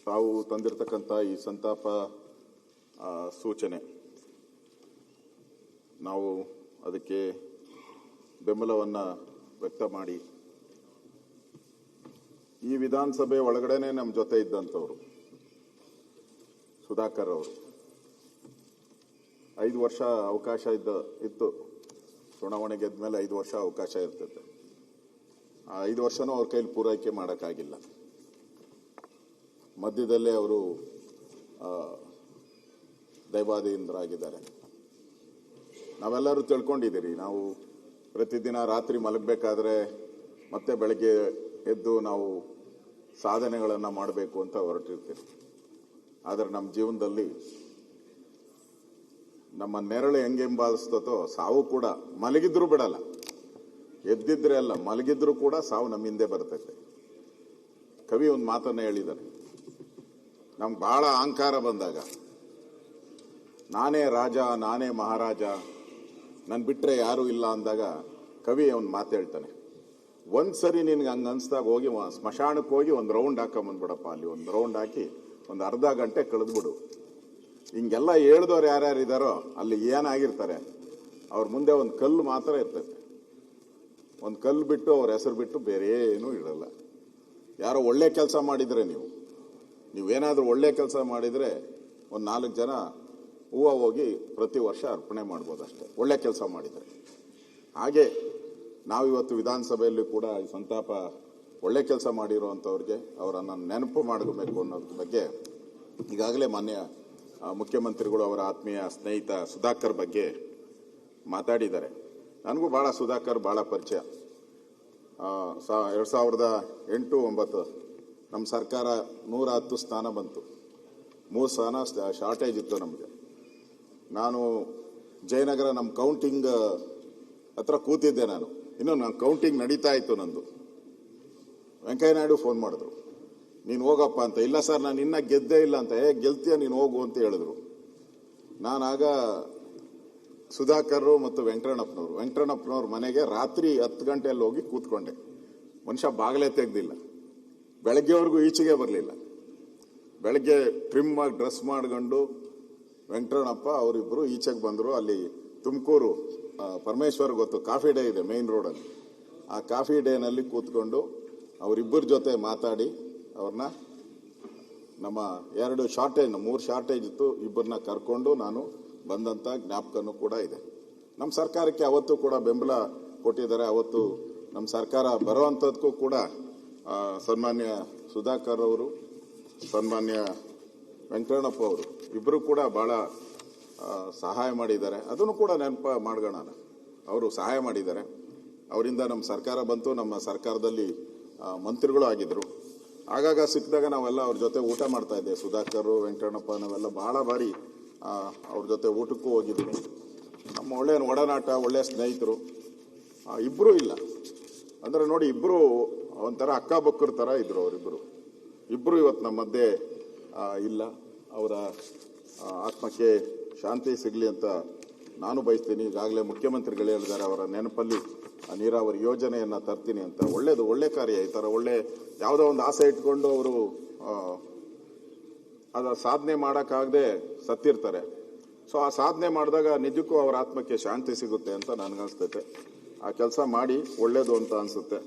ತಾವು ತಂದಿರತಕ್ಕಂಥ ಈ ಸಂತಾಪ ಸೂಚನೆ ನಾವು ಅದಕ್ಕೆ ಬೆಂಬಲವನ್ನು ವ್ಯಕ್ತ ಮಾಡಿ ಈ ವಿಧಾನಸಭೆ ಒಳಗಡೆನೆ ನಮ್ಮ ಜೊತೆ ಇದ್ದಂಥವ್ರು ಸುಧಾಕರ್ ಅವರು 5 ವರ್ಷ ಅವಕಾಶ ಇತ್ತು. ಚುನಾವಣೆ ಗೆದ್ದ ಮೇಲೆ 5 ವರ್ಷ ಅವಕಾಶ ಇರ್ತೈತೆ. ಆ 5 ವರ್ಷನೂ ಅವ್ರ ಕೈಲಿ ಪೂರೈಕೆ ಮಾಡೋಕ್ಕಾಗಿಲ್ಲ. ಮಧ್ಯದಲ್ಲೇ ಅವರು ದೈವಾಧೀನರಾಗಿದ್ದಾರೆ. ನಾವೆಲ್ಲರೂ ತಿಳ್ಕೊಂಡಿದ್ದೀರಿ. ನಾವು ಪ್ರತಿದಿನ ರಾತ್ರಿ ಮಲಗಬೇಕಾದ್ರೆ ಮತ್ತೆ ಬೆಳಗ್ಗೆ ಎದ್ದು ನಾವು ಸಾಧನೆಗಳನ್ನು ಮಾಡಬೇಕು ಅಂತ ಹೊರಟಿರ್ತೀವಿ. ಆದರೆ ನಮ್ಮ ಜೀವನದಲ್ಲಿ ನಮ್ಮ ನೆರಳು ಹೆಂಗೆ ಹಿಂಬಾಲಿಸ್ತೋ ಸಾವು ಕೂಡ ಮಲಗಿದ್ರೂ ಬಿಡಲ್ಲ. ಎದ್ದಿದ್ರೆ ಅಲ್ಲ, ಮಲಗಿದ್ರೂ ಕೂಡ ಸಾವು ನಮ್ಮ ಹಿಂದೆ ಬರ್ತೈತೆ. ಕವಿ ಒಂದು ಮಾತನ್ನು ಹೇಳಿದ್ದಾರೆ, ನಮ್ಗೆ ಬಹಳ ಅಹಂಕಾರ ಬಂದಾಗ, ನಾನೇ ರಾಜ ನಾನೇ ಮಹಾರಾಜ ನನ್ನ ಬಿಟ್ಟರೆ ಯಾರೂ ಇಲ್ಲ ಅಂದಾಗ ಕವಿ ಒಂದು ಮಾತು ಹೇಳ್ತಾನೆ, ಒಂದ್ಸರಿ ನಿನ್ಗೆ ಹಂಗೆ ಅನ್ಸ್ದಾಗ ಹೋಗಿ ಸ್ಮಶಾನಕ್ಕೆ ಹೋಗಿ ಒಂದು ರೌಂಡ್ ಹಾಕೊಂಬಂದ್ಬಿಡಪ್ಪ. ಅಲ್ಲಿ ಒಂದು ರೌಂಡ್ ಹಾಕಿ ಒಂದು ಅರ್ಧ ಗಂಟೆ ಕಳೆದ್ಬಿಡು. ಹಿಂಗೆಲ್ಲ ಹೇಳ್ದವ್ರು ಯಾರ್ಯಾರು ಇದ್ದಾರೋ ಅಲ್ಲಿ ಏನಾಗಿರ್ತಾರೆ, ಅವ್ರ ಮುಂದೆ ಒಂದು ಕಲ್ಲು ಮಾತ್ರ ಇರ್ತೈತೆ. ಒಂದು ಕಲ್ಲು ಬಿಟ್ಟು ಅವ್ರ ಹೆಸರು ಬಿಟ್ಟು ಬೇರೆ ಏನೂ ಇರಲ್ಲ. ಯಾರೋ ಒಳ್ಳೆ ಕೆಲಸ ಮಾಡಿದರೆ ನೀವೇನಾದರೂ ಒಳ್ಳೆ ಕೆಲಸ ಮಾಡಿದರೆ ಒಂದು 4 ಜನ ಹೂವು ಹೋಗಿ ಪ್ರತಿ ವರ್ಷ ಅರ್ಪಣೆ ಮಾಡ್ಬೋದು ಅಷ್ಟೇ, ಒಳ್ಳೆ ಕೆಲಸ ಮಾಡಿದರೆ. ಹಾಗೆ ನಾವಿವತ್ತು ವಿಧಾನಸಭೆಯಲ್ಲಿ ಕೂಡ ಈ ಸಂತಾಪ ಒಳ್ಳೆ ಕೆಲಸ ಮಾಡಿರುವಂಥವ್ರಿಗೆ ಅವರನ್ನು ನೆನಪು ಮಾಡಬೇಕು ಅನ್ನೋದ್ರ ಬಗ್ಗೆ ಈಗಾಗಲೇ ಮಾನ್ಯ ಮುಖ್ಯಮಂತ್ರಿಗಳು ಅವರ ಆತ್ಮೀಯ ಸ್ನೇಹಿತ ಸುಧಾಕರ್ ಬಗ್ಗೆ ಮಾತಾಡಿದ್ದಾರೆ. ನನಗೂ ಭಾಳ ಸುಧಾಕರ್ ಭಾಳ ಪರಿಚಯ. 2008-09 ನಮ್ಮ ಸರ್ಕಾರ 110 ಸ್ಥಾನ ಬಂತು. 3 ಸ್ಥಾನ ಶಾರ್ಟೇಜ್ ಇತ್ತು ನಮಗೆ. ನಾನು ಜಯನಗರ ನಮ್ಮ ಕೌಂಟಿಂಗ್ ಹತ್ರ ಕೂತಿದ್ದೆ. ಇನ್ನು ನನ್ನ ಕೌಂಟಿಂಗ್ ನಡೀತಾ ಇತ್ತು. ನಂದು ವೆಂಕಯ್ಯನಾಯ್ಡು ಫೋನ್ ಮಾಡಿದ್ರು, ನೀನು ಹೋಗಪ್ಪ ಅಂತ. ಇಲ್ಲ ಸರ್, ನಾನು ಇನ್ನೂ ಗೆದ್ದೇ ಇಲ್ಲ ಅಂತ. ಗೆಲ್ತೀಯ ನೀನು ಹೋಗು ಅಂತ ಹೇಳಿದ್ರು. ನಾನಾಗ ಸುಧಾಕರ್ ಮತ್ತು ವೆಂಕಟಣ್ಣಪ್ಪನವ್ರ ಮನೆಗೆ ರಾತ್ರಿ 10 ಗಂಟೆಯಲ್ಲಿ ಹೋಗಿ ಕೂತ್ಕೊಂಡೆ. ಮನುಷ್ಯ ಬಾಗಿಲೇ ತೆಗ್ದಿಲ್ಲ. ಬೆಳಗ್ಗೆವರೆಗೂ ಈಚೆಗೆ ಬರಲಿಲ್ಲ. ಬೆಳಗ್ಗೆ ಟ್ರಿಮ್ ಆಗಿ ಡ್ರೆಸ್ ಮಾಡ್ಕೊಂಡು ವೆಂಕಟಣ್ಣಪ್ಪ ಅವರಿಬ್ಬರು ಈಚೆಗೆ ಬಂದರು. ಅಲ್ಲಿ ತುಮಕೂರು ಪರಮೇಶ್ವರ್ ಗೊತ್ತು, ಕಾಫಿ ಡೇ ಇದೆ ಮೇನ್ ರೋಡಲ್ಲಿ. ಆ ಕಾಫಿ ಡೇನಲ್ಲಿ ಕೂತ್ಕೊಂಡು ಅವರಿಬ್ಬರ ಜೊತೆ ಮಾತಾಡಿ ಅವ್ರನ್ನ ನಮ್ಮ 2 ಶಾರ್ಟೇಜ್ 3 ಶಾರ್ಟೇಜ್ ಇತ್ತು, ಇಬ್ಬರನ್ನ ಕರ್ಕೊಂಡು ನಾನು ಬಂದಂಥ ಜ್ಞಾಪಕನೂ ಕೂಡ ಇದೆ. ನಮ್ಮ ಸರ್ಕಾರಕ್ಕೆ ಅವತ್ತು ಕೂಡ ಬೆಂಬಲ ಕೊಟ್ಟಿದ್ದಾರೆ. ಅವತ್ತು ನಮ್ಮ ಸರ್ಕಾರ ಬರೋವಂಥದ್ದಕ್ಕೂ ಕೂಡ ಸನ್ಮಾನ್ಯ ಸುಧಾಕರ್ ಅವರು, ಸನ್ಮಾನ್ಯ ವೆಂಕಟಣ್ಣಪ್ಪ ಅವರು ಇಬ್ಬರು ಕೂಡ ಭಾಳ ಸಹಾಯ ಮಾಡಿದ್ದಾರೆ. ಅದನ್ನು ಕೂಡ ನೆನಪು ಮಾಡ್ಕೋಣ. ಅವರು ಸಹಾಯ ಮಾಡಿದ್ದಾರೆ. ಅವರಿಂದ ನಮ್ಮ ಸರ್ಕಾರ ಬಂತು. ನಮ್ಮ ಸರ್ಕಾರದಲ್ಲಿ ಮಂತ್ರಿಗಳು ಆಗಿದ್ದರು. ಆಗಾಗ ಸಿಕ್ಕಿದಾಗ ನಾವೆಲ್ಲ ಅವ್ರ ಜೊತೆ ಊಟ ಮಾಡ್ತಾ ಇದ್ದೆ. ಸುಧಾಕರ್, ವೆಂಕಟಣ್ಣಪ್ಪ ನಾವೆಲ್ಲ ಭಾಳ ಬಾರಿ ಅವ್ರ ಜೊತೆ ಊಟಕ್ಕೂ ಹೋಗಿದ್ದೀನಿ. ನಮ್ಮ ಒಳ್ಳೆಯ ಒಡನಾಟ, ಒಳ್ಳೆಯ ಸ್ನೇಹಿತರು ಇಬ್ಬರೂ ಇಲ್ಲ ಅಂದರೆ ನೋಡಿ, ಇಬ್ಬರು ಒಂಥರ ಅಕ್ಕಬಕ್ಕರ ಥರ ಇದ್ದರು. ಇಬ್ಬರು ಇವತ್ತು ನಮ್ಮ ಮಧ್ಯೆ ಇಲ್ಲ. ಅವರ ಆತ್ಮಕ್ಕೆ ಶಾಂತಿ ಸಿಗಲಿ ಅಂತ ನಾನು ಬಯಸ್ತೀನಿ. ಈಗಾಗಲೇ ಮುಖ್ಯಮಂತ್ರಿಗಳು ಹೇಳಿದ್ದಾರೆ, ಅವರ ನೆನಪಲ್ಲಿ ನೀರಾವರಿ ಯೋಜನೆಯನ್ನು ತರ್ತೀನಿ ಅಂತ. ಒಳ್ಳೆ ಕಾರ್ಯ. ಈ ಥರ ಒಳ್ಳೆ ಯಾವುದೋ ಒಂದು ಆಸೆ ಇಟ್ಕೊಂಡು ಅವರು ಅದರ ಸಾಧನೆ ಮಾಡೋಕ್ಕಾಗದೆ ಸತ್ತಿರ್ತಾರೆ. ಸೊ ಆ ಸಾಧನೆ ಮಾಡಿದಾಗ ನಿಜಕ್ಕೂ ಅವರ ಆತ್ಮಕ್ಕೆ ಶಾಂತಿ ಸಿಗುತ್ತೆ ಅಂತ ನನಗನ್ಸ್ತೈತೆ. ಆ ಕೆಲಸ ಮಾಡಿ ಒಳ್ಳೇದು ಅಂತ ಅನಿಸುತ್ತೆ.